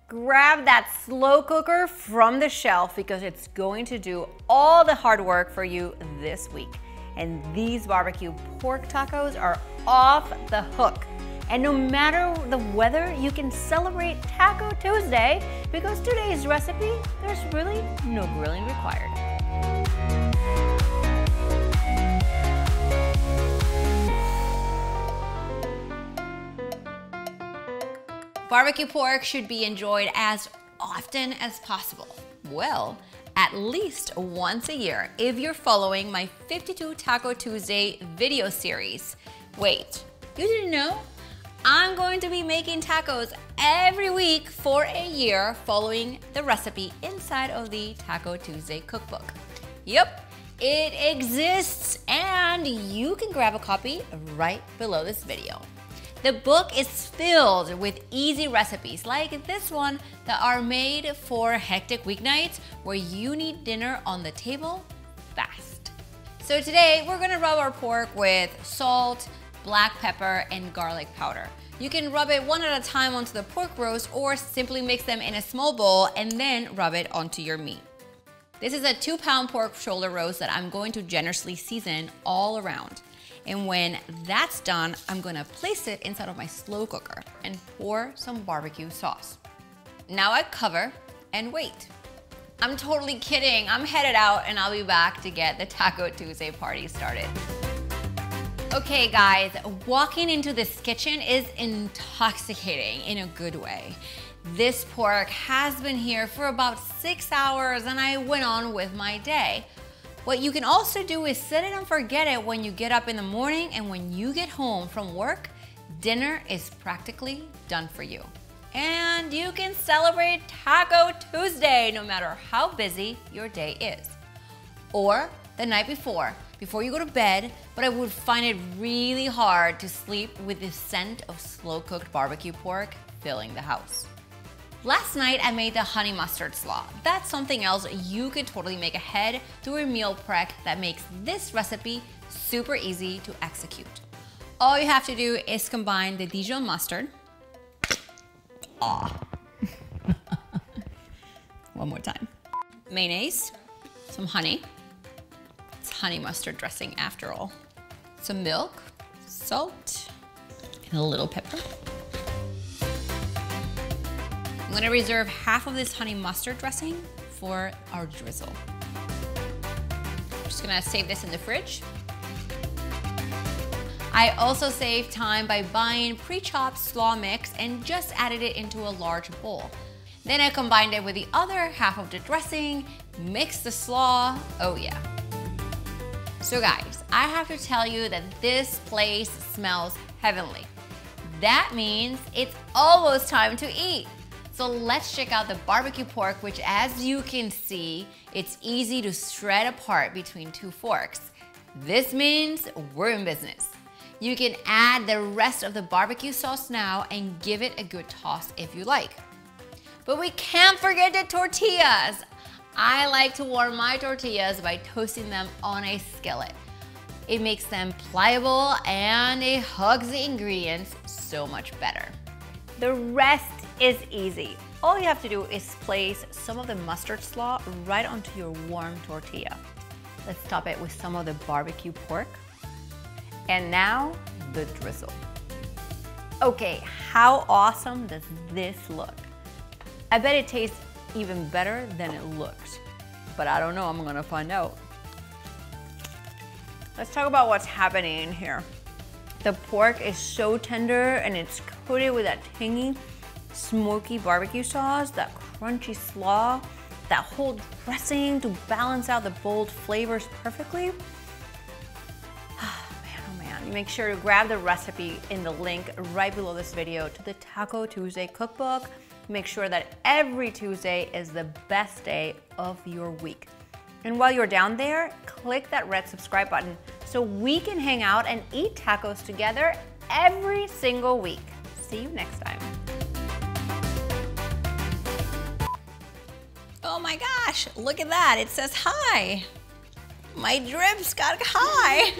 Grab that slow cooker from the shelf because it's going to do all the hard work for you this week. And these barbecue pork tacos are off the hook. And no matter the weather, you can celebrate Taco Tuesday because today's recipe, there's really no grilling required. Barbecue pork should be enjoyed as often as possible. Well, at least once a year if you're following my 52 Taco Tuesday video series. Wait, you didn't know? I'm going to be making tacos every week for a year following the recipe inside of the Taco Tuesday cookbook. Yep, it exists and you can grab a copy right below this video. The book is filled with easy recipes like this one that are made for hectic weeknights where you need dinner on the table fast. So today we're gonna rub our pork with salt, black pepper, and garlic powder. You can rub it one at a time onto the pork roast or simply mix them in a small bowl and then rub it onto your meat. This is a 2-pound pork shoulder roast that I'm going to generously season all around. And when that's done, I'm gonna place it inside of my slow cooker and pour some barbecue sauce. Now I cover and wait. I'm totally kidding. I'm headed out and I'll be back to get the Taco Tuesday party started. Okay guys, walking into this kitchen is intoxicating in a good way. This pork has been here for about 6 hours and I went on with my day. What you can also do is set it and forget it when you get up in the morning, and when you get home from work, dinner is practically done for you. And you can celebrate Taco Tuesday no matter how busy your day is. Or the night before you go to bed, but I would find it really hard to sleep with the scent of slow-cooked barbecue pork filling the house. Last night I made the Honey Mustard Slaw. That's something else you could totally make ahead through a meal prep that makes this recipe super easy to execute. All you have to do is combine the Dijon mustard. One more time. Mayonnaise, some honey. It's honey mustard dressing after all. Some milk, salt, and a little pepper. I'm gonna reserve half of this honey mustard dressing for our drizzle. I'm just gonna save this in the fridge. I also saved time by buying pre-chopped slaw mix and just added it into a large bowl. Then I combined it with the other half of the dressing, mixed the slaw, oh yeah. So guys, I have to tell you that this place smells heavenly. That means it's almost time to eat. So let's check out the barbecue pork, which as you can see, it's easy to shred apart between 2 forks. This means we're in business. You can add the rest of the barbecue sauce now and give it a good toss if you like. But we can't forget the tortillas. I like to warm my tortillas by toasting them on a skillet. It makes them pliable and it hugs the ingredients so much better. The rest is easy. All you have to do is place some of the mustard slaw right onto your warm tortilla. Let's top it with some of the barbecue pork. And now, the drizzle. Okay, how awesome does this look? I bet it tastes even better than it looks. But I don't know, I'm gonna find out. Let's talk about what's happening in here. The pork is so tender and it's coated with that tangy, smoky barbecue sauce, that crunchy slaw, that whole dressing to balance out the bold flavors perfectly. Oh man, you make sure to grab the recipe in the link right below this video to the Taco Tuesday cookbook. Make sure that every Tuesday is the best day of your week. And while you're down there, click that red subscribe button so we can hang out and eat tacos together every single week. See you next time. Oh my gosh, look at that, it says hi. My drips got high.